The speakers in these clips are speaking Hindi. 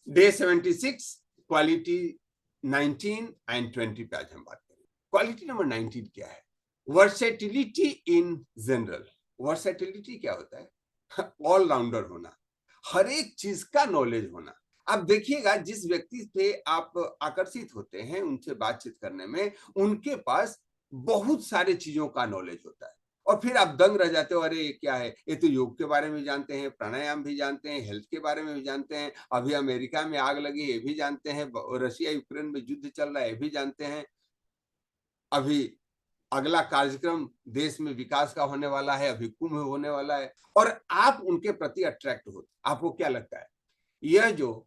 डे 76 क्वालिटी 19 एंड 20 पे आज हम बात करेंगे। क्वालिटी नंबर 19 क्या है? Versatility in general. वर्सेटिलिटी क्या होता है? ऑलराउंडर होना, हर एक चीज का नॉलेज होना। अब देखिएगा, जिस व्यक्ति से आप आकर्षित होते हैं उनसे बातचीत करने में, उनके पास बहुत सारे चीजों का नॉलेज होता है और फिर आप दंग रह जाते हो, अरे क्या है, ये तो योग के बारे में जानते हैं, प्राणायाम भी जानते हैं, हेल्थ के बारे में भी जानते हैं, अभी अमेरिका में आग लगी ये भी जानते हैं, रशिया यूक्रेन में युद्ध चल रहा है ये भी जानते हैं, अभी अगला कार्यक्रम देश में विकास का होने वाला है, अभी कुंभ होने वाला है, और आप उनके प्रति अट्रैक्ट होते। आपको क्या लगता है, यह जो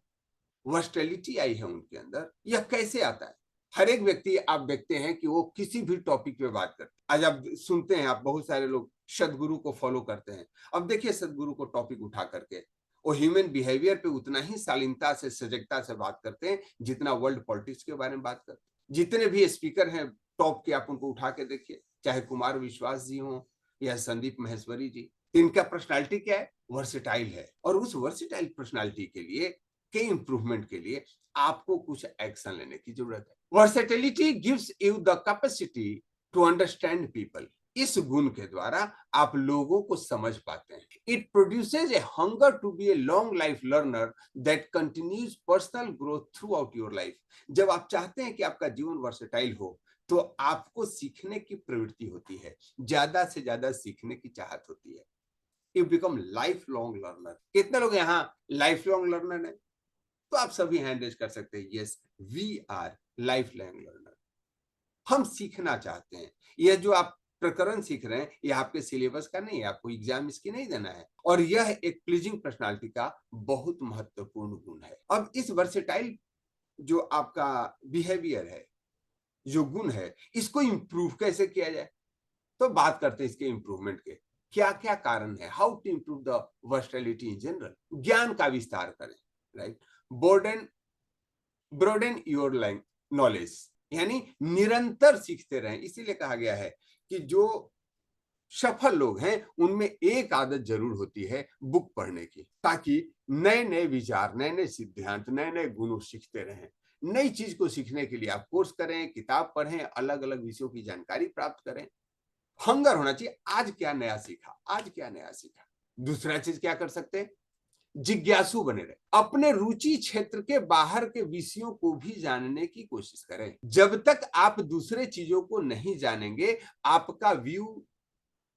वर्सटैलिटी आई है उनके अंदर, यह कैसे आता है? हर एक व्यक्ति आप देखते हैं कि वो किसी भी टॉपिक पे बात करते हैं। आज आप सुनते हैं, आप बहुत सारे लोग सदगुरु को फॉलो करते हैं। अब देखिए, सदगुरु को टॉपिक उठा करके वो ह्यूमन बिहेवियर पे उतना ही शालीनता से, सजगता से बात करते हैं जितना वर्ल्ड पॉलिटिक्स के बारे में बात करते हैं। जितने भी स्पीकर हैं टॉप के, आप उनको उठा के देखिए, चाहे कुमार विश्वास जी हो या संदीप माहेश्वरी जी, इनका पर्सनालिटी क्या है? वर्सेटाइल है। और उस वर्सेटाइल पर्सनालिटी के इंप्रूवमेंट के लिए आपको कुछ एक्शन लेने की जरूरत है। Versatility gives you the capacity to understand people. इस गुण के द्वारा आप लोगों को समझ पाते हैं। It produces a hunger to be a long life learner that continues personal growth throughout your life. जब आप चाहते हैं कि आपका जीवन वर्सेटाइल हो, तो आपको सीखने की प्रवृत्ति होती है, ज्यादा से ज्यादा सीखने की चाहत होती है। You become life long learner. कितने लोग यहाँ लाइफ लॉन्ग लर्नर है? तो आप सभी हैंड रेज कर सकते हैं। Yes, we are life long learner. हम सीखना चाहते हैं। यह जो आप प्रकरण सीख रहे हैं, यह आपके सिलेबस का नहीं है, आपको एग्जाम इसकी नहीं देना है, और यह एक प्लीजिंग पर्सनालिटी का बहुत महत्वपूर्ण गुण है। अब इस वर्सेटाइल जो आपका बिहेवियर है, जो गुण है, इसको इंप्रूव कैसे किया जाए? तो बात करते हैं इसके इंप्रूवमेंट के। क्या क्या कारण है? How to improve the versatility in general. ज्ञान का विस्तार करें, right. Broaden broaden your knowledge, यानी निरंतर सीखते रहें। इसीलिए कहा गया है कि जो सफल लोग हैं उनमें एक आदत जरूर होती है, बुक पढ़ने की, ताकि नए नए विचार, नए नए सिद्धांत, नए नए गुण सीखते रहें। नई चीज को सीखने के लिए आप कोर्स करें, किताब पढ़ें, अलग अलग विषयों की जानकारी प्राप्त करें। हंगर होना चाहिए, आज क्या नया सीखा, आज क्या नया सीखा। दूसरा चीज क्या कर सकते हैं? जिज्ञासु बने रहे, अपने रुचि क्षेत्र के बाहर के विषयों को भी जानने की कोशिश करें। जब तक आप दूसरे चीजों को नहीं जानेंगे, आपका व्यू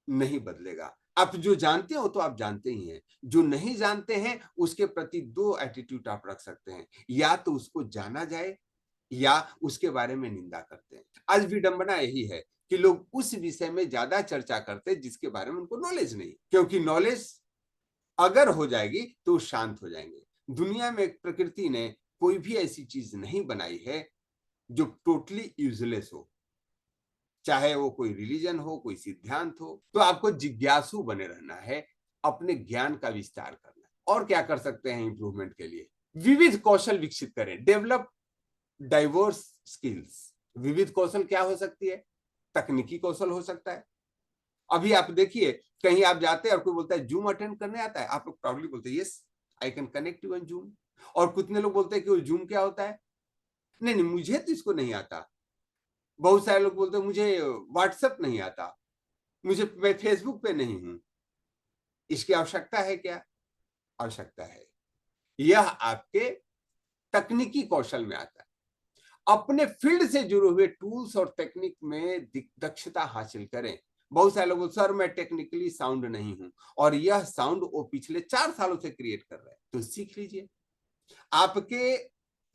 नहीं बदलेगा। आप जो जानते हो तो आप जानते ही हैं, जो नहीं जानते हैं उसके प्रति दो एटीट्यूड आप रख सकते हैं, या तो उसको जाना जाए या उसके बारे में निंदा करते हैं। आज विडंबना यही है कि लोग उस विषय में ज्यादा चर्चा करते हैं जिसके बारे में उनको नॉलेज नहीं, क्योंकि नॉलेज अगर हो जाएगी तो शांत हो जाएंगे। दुनिया में प्रकृति ने कोई भी ऐसी चीज नहीं बनाई है जो टोटली यूजलेस हो, चाहे वो कोई रिलीजन हो, कोई सिद्धांत हो। तो आपको जिज्ञासु बने रहना है, अपने ज्ञान का विस्तार करना है। और क्या कर सकते हैं इंप्रूवमेंट के लिए? विविध कौशल विकसित करें, डेवलप डाइवर्स स्किल्स। विविध कौशल क्या हो सकती है? तकनीकी कौशल हो सकता है। अभी आप देखिए, कहीं आप जाते हैं और कोई बोलता है जूम अटेंड करने आता है, आप लोग प्राउडली बोलते हैं yes I can connect you on zoom. और कितने लोग बोलते हैं कि वो जूम क्या होता है? नहीं नहीं, मुझे तो इसको नहीं आता। बहुत सारे लोग बोलते हैं मुझे व्हाट्सएप नहीं आता, मुझे, मैं फेसबुक पे नहीं हूं। इसकी आवश्यकता है क्या? आवश्यकता है। यह आपके तकनीकी कौशल में आता है। अपने फील्ड से जुड़े हुए टूल्स और टेक्निक में दक्षता हासिल करें। बहुत सारे लोग, सर मैं टेक्निकली साउंड नहीं हूं, और यह साउंड वो पिछले 4 सालों से क्रिएट कर रहे हैं, तो सीख लीजिए। आपके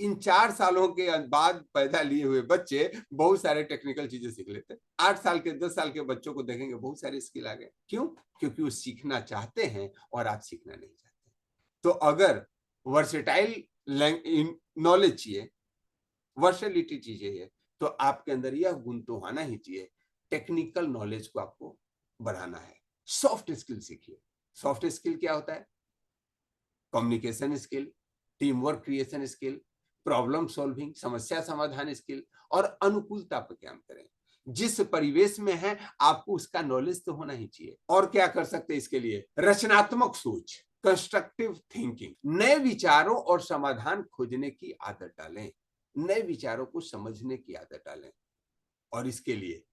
इन 4 सालों के बाद पैदा लिए हुए बच्चे बहुत सारे टेक्निकल चीजें सीख लेते हैं। 8 साल के 10 साल के बच्चों को देखेंगे, बहुत सारे स्किल आ गए। क्यों? क्योंकि वो सीखना चाहते हैं और आप सीखना नहीं चाहते। तो अगर वर्सेटाइल नॉलेज चाहिए, वर्सेलिटी चाहिए, तो आपके अंदर यह गुण तो आना ही चाहिए, टेक्निकल नॉलेज को आपको बढ़ाना है। सॉफ्ट स्किल सीखिए। सॉफ्ट स्किल क्या होता है? Communication skill, team work creation skill, problem solving, समस्या समाधान स्किल, और अनुकूलता पर काम करें। जिस परिवेश में है आपको उसका नॉलेज तो होना ही चाहिए। और क्या कर सकते हैं इसके लिए? रचनात्मक सोच, कंस्ट्रक्टिव थिंकिंग, नए विचारों और समाधान खोजने की आदत डालें, नए विचारों को समझने की आदत डालें। और इसके लिए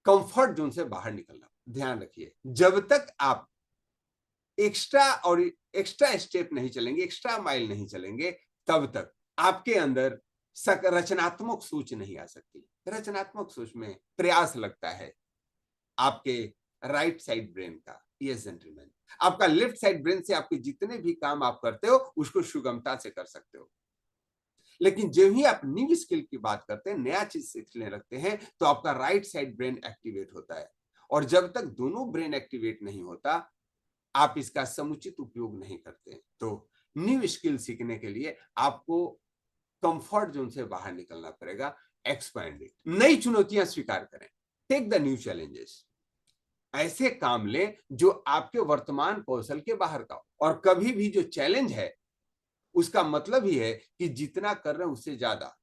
कंफर्ट जोन से बाहर निकलना। ध्यान रखिए, जब तक आप एक्स्ट्रा स्टेप नहीं चलेंगे, एक्स्ट्रा माइल नहीं चलेंगे, तब तक आपके अंदर रचनात्मक सोच नहीं आ सकती। रचनात्मक सोच में प्रयास लगता है आपके राइट साइड ब्रेन का। यस जेंटलमैन, आपका लेफ्ट साइड ब्रेन से आपके जितने भी काम आप करते हो उसको सुगमता से कर सकते हो। लेकिन जब ही आप न्यू स्किल की बात करते हैं, नया चीज सीखने लगते हैं, तो आपका राइट साइड ब्रेन एक्टिवेट होता है। और जब तक दोनों ब्रेन एक्टिवेट नहीं होता, आप इसका समुचित उपयोग नहीं करते। तो न्यू स्किल सीखने के लिए आपको कंफर्ट जोन से बाहर निकलना पड़ेगा। एक्सपैंड इट, नई चुनौतियां स्वीकार करें। टेक द न्यू चैलेंजेस, ऐसे काम लें जो आपके वर्तमान कौशल के बाहर का हो। और कभी भी जो चैलेंज है उसका मतलब ही है कि जितना कर रहे हैं उससे ज्यादा।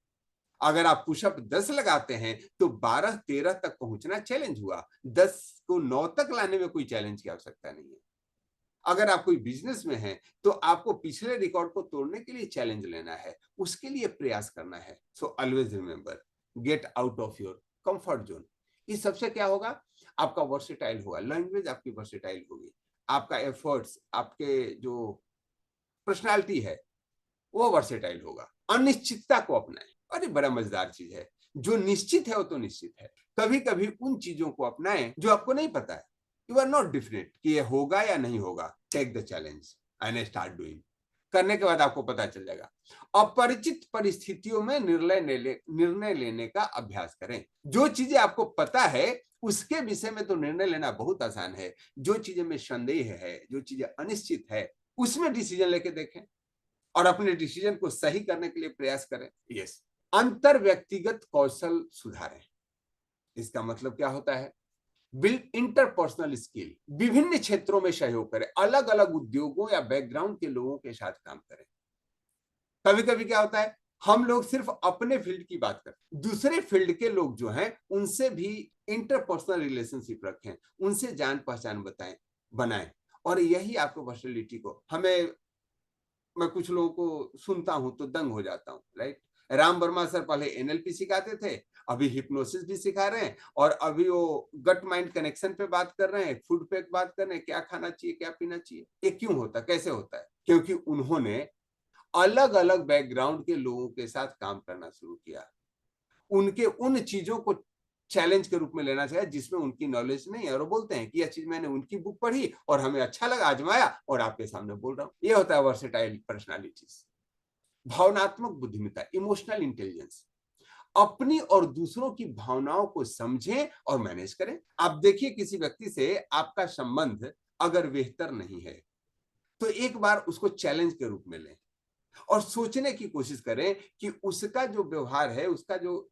अगर आप पुशअप 10 लगाते हैं तो 12-13 तक पहुंचना चैलेंज हुआ, 10 को 9 तक लाने में कोई चैलेंज की आवश्यकता नहीं है। अगर आप कोई बिजनेस में हैं तो आपको पिछले रिकॉर्ड को तोड़ने के लिए चैलेंज लेना है, उसके लिए प्रयास करना है। So always remember, get out of your comfort zone. इस सबसे क्या होगा, आपका वर्सेटाइल होगा, लैंग्वेज आपकी वर्सेटाइल होगी, आपका एफर्ट्स, आपके जो पर्सनालिटी है वो वर्सेटाइल होगा। अनिश्चितता को अपनाएं। अरे बड़ा मजेदार चीज है, जो निश्चित है वो तो निश्चित है। कभी कभी उन चीजों को अपनाएं जो आपको नहीं पता है। यू आर नॉट डिफिनेट कि ये होगा या नहीं होगा। Take the challenge and start doing. करने के बाद आपको पता चल जाएगा। अपरिचित परिस्थितियों में निर्णय लेने का अभ्यास करें। जो चीजें आपको पता है उसके विषय में तो निर्णय लेना बहुत आसान है। जो चीजें में संदेह है, जो चीजें अनिश्चित है, उसमें डिसीजन लेके देखें और अपने डिसीजन को सही करने के लिए प्रयास करें। यस, अंतर व्यक्तिगत कौशल सुधारें। इसका मतलब क्या होता है, बिल्ड इंटरपर्सनल स्किल। विभिन्न क्षेत्रों में सहयोग करें, अलग अलग उद्योगों या बैकग्राउंड के लोगों के साथ काम करें। कभी कभी क्या होता है, हम लोग सिर्फ अपने फील्ड की बात करते हैं, दूसरे फील्ड के लोग जो हैं उनसे भी इंटरपर्सनल रिलेशनशिप रखें, उनसे जान पहचान बनाएं। और यही आपको पर्सनैलिटी को, मैं कुछ लोगों को सुनता हूं तो दंग हो जाता हूं, राइट। राम वर्मा सर पहले एनएलपी सिखाते थे, अभी हिप्नोसिस भी सिखा रहे हैं, और अभी वो गट माइंड कनेक्शन पे बात कर रहे हैं, फूड पे बात कर रहे हैं, क्या खाना चाहिए क्या पीना चाहिए। ये क्यों होता, कैसे होता है? क्योंकि उन्होंने अलग अलग बैकग्राउंड के लोगों के साथ काम करना शुरू किया। उनके उन चीजों को चैलेंज के रूप में लेना चाहिए जिसमें उनकी नॉलेज नहीं है, और वो बोलते हैं कि यह चीज मैंने उनकी बुक पढ़ी और हमें अच्छा लगा, आजमाया और आपके सामने बोल रहा हूं। ये होता है वर्सेटाइल पर्सनालिटीज। भावनात्मक बुद्धिमत्ता, इमोशनल इंटेलिजेंस। अपनी और दूसरों की भावनाओं को समझें और मैनेज करें। आप देखिए, किसी व्यक्ति से आपका संबंध अगर बेहतर नहीं है तो एक बार उसको चैलेंज के रूप में लें और सोचने की कोशिश करें कि उसका जो व्यवहार है, उसका जो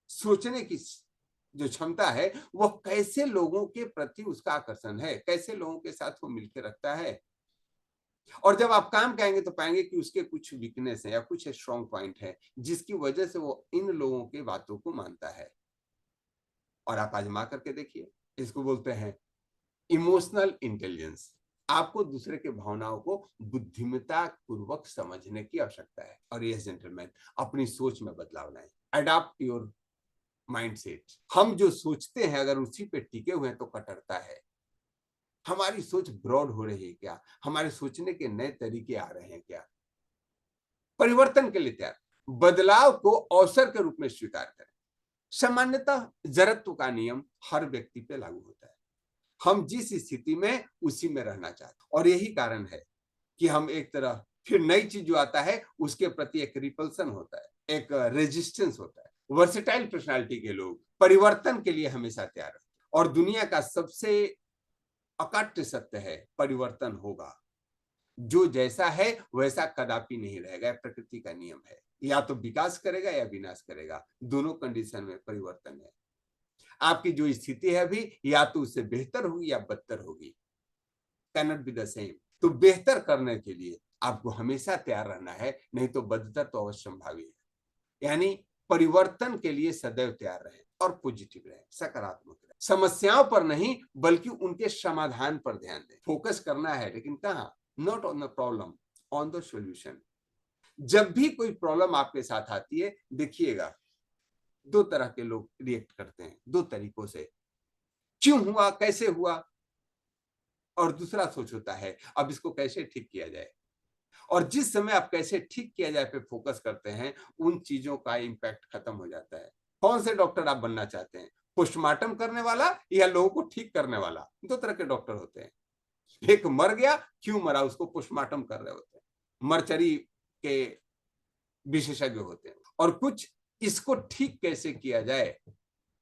सोचने की जो क्षमता है, वो कैसे लोगों के प्रति उसका आकर्षण है, कैसे लोगों के साथ वो मिलकर रखता है। और जब आप काम करेंगे तो पाएंगे कि उसके कुछ वीकनेस है या कुछ स्ट्रॉन्ग पॉइंट है जिसकी वजह से वो इन लोगों की बातों को मानता है। और आप आजमा करके देखिए, इसको बोलते हैं इमोशनल इंटेलिजेंस। आपको दूसरे के भावनाओं को बुद्धिमत्ता पूर्वक समझने की आवश्यकता है। और यस जेंटलमैन, अपनी सोच में बदलाव लाएं। Adopt your mindset. हम जो सोचते हैं अगर उसी पे टिके हुए हैं तो कटरता है। हमारी सोच ब्रॉड हो रही है क्या, हमारे सोचने के नए तरीके आ रहे हैं क्या। परिवर्तन के लिए तैयार, बदलाव को अवसर के रूप में स्वीकार करें। सामान्यतः जड़त्व का नियम हर व्यक्ति पे लागू होता है। हम जिस स्थिति में उसी में रहना चाहते हैं, और यही कारण है कि हम एक तरह, फिर नई चीज जो आता है उसके प्रति एक रिपल्सन होता है, एक रेजिस्टेंस होता है। वर्सेटाइल पर्सनालिटी के लोग परिवर्तन के लिए हमेशा तैयार हैं। और दुनिया का सबसे अकाट्य सत्य है, परिवर्तन होगा। जो जैसा है वैसा कदापि नहीं रहेगा, प्रकृति का नियम है। या तो विकास करेगा या विनाश करेगा, दोनों कंडीशन में परिवर्तन है। आपकी जो स्थिति है अभी, या तो उससे बेहतर होगी या बदतर होगी, can not be the same. तो बेहतर करने के लिए आपको हमेशा तैयार रहना है, नहीं तो बदतर तो अवश्य संभावी है। यानी परिवर्तन के लिए सदैव तैयार रहें और पॉजिटिव रहें, सकारात्मक रहें। समस्याओं पर नहीं बल्कि उनके समाधान पर ध्यान दें। फोकस करना है, लेकिन कहाँ? Not on the problem, on the solution. जब भी कोई प्रॉब्लम आपके साथ आती है, देखिएगा दो तरह के लोग रिएक्ट करते हैं, दो तरीकों से, क्यों हुआ, कैसे हुआ, और दूसरा सोच होता है अब इसको कैसे ठीक किया जाए। और जिस समय आप कैसे ठीक किया जाए पे फोकस करते हैं, उन चीजों का इंपैक्ट खत्म हो जाता है। कौन से डॉक्टर आप बनना चाहते हैं, पोस्टमार्टम करने वाला या लोगों को ठीक करने वाला? दो तरह के डॉक्टर होते हैं। एक मर गया, क्यों मरा, उसको पोस्टमार्टम कर रहे होते हैं, मर्चरी के विशेषज्ञ होते हैं। और कुछ इसको ठीक कैसे किया जाए,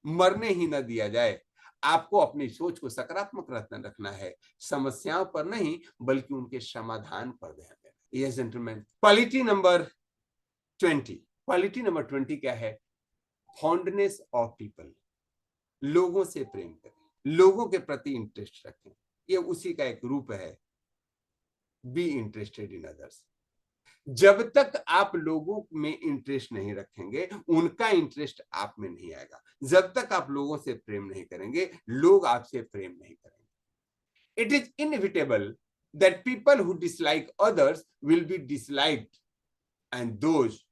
मरने ही न दिया जाए। आपको अपनी सोच को सकारात्मक रखना है, समस्याओं पर नहीं बल्कि उनके समाधान पर ध्यान देना। Yes gentleman, quality number 20। Quality number 20 क्या है? Fondness of people. लोगों से प्रेम करें, लोगों के प्रति इंटरेस्ट रखें। ये उसी का एक रूप है, बी इंटरेस्टेड इन अदर्स। जब तक आप लोगों में इंटरेस्ट नहीं रखेंगे, उनका इंटरेस्ट आप में नहीं आएगा। जब तक आप लोगों से प्रेम नहीं करेंगे, लोग आपसे प्रेम नहीं करेंगे। It is inevitable that people who dislike others will be disliked and those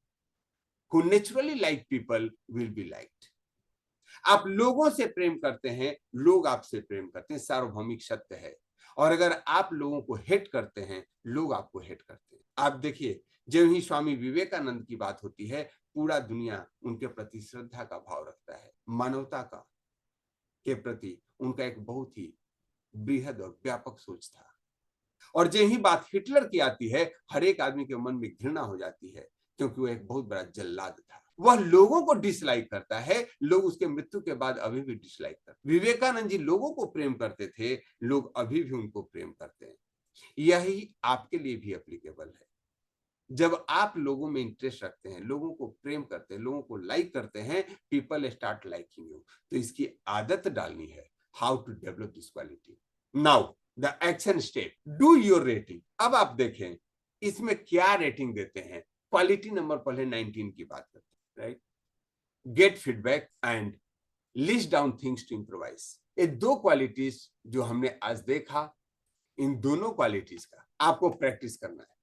who naturally like people will be liked. आप लोगों से प्रेम करते हैं, लोग आपसे प्रेम करते हैं, सार्वभौमिक सत्य है। और अगर आप लोगों को हेट करते हैं, लोग आपको हेट करते हैं। आप देखिए, जब ही स्वामी विवेकानंद की बात होती है, पूरा दुनिया उनके प्रति श्रद्धा का भाव रखता है। मानवता का के प्रति उनका एक बहुत ही बृहद और व्यापक सोच था। और जो ही बात हिटलर की आती है, हर एक आदमी के मन में घृणा हो जाती है, क्योंकि वो एक बहुत बड़ा जल्लाद था। वह लोगों को डिसलाइक करता है, लोग उसके मृत्यु के बाद अभी भी डिसलाइक करते। विवेकानंद जी लोगों को प्रेम करते थे, लोग अभी भी उनको प्रेम करते हैं। यही आपके लिए भी एप्लीकेबल है। जब आप लोगों में इंटरेस्ट रखते हैं, लोगों को प्रेम करते हैं, लोगों को लाइक करते हैं, पीपल स्टार्ट लाइकिंग यू। तो इसकी आदत डालनी है। How to develop this quality. Now the action step, do your rating. अब आप देखें इसमें क्या रेटिंग देते हैं। क्वालिटी नंबर पहले 19 की बात करते हैं, right? Get feedback and list down things to improvise. ये दो क्वालिटीज जो हमने आज देखा, इन दोनों क्वालिटीज का आपको प्रैक्टिस करना है।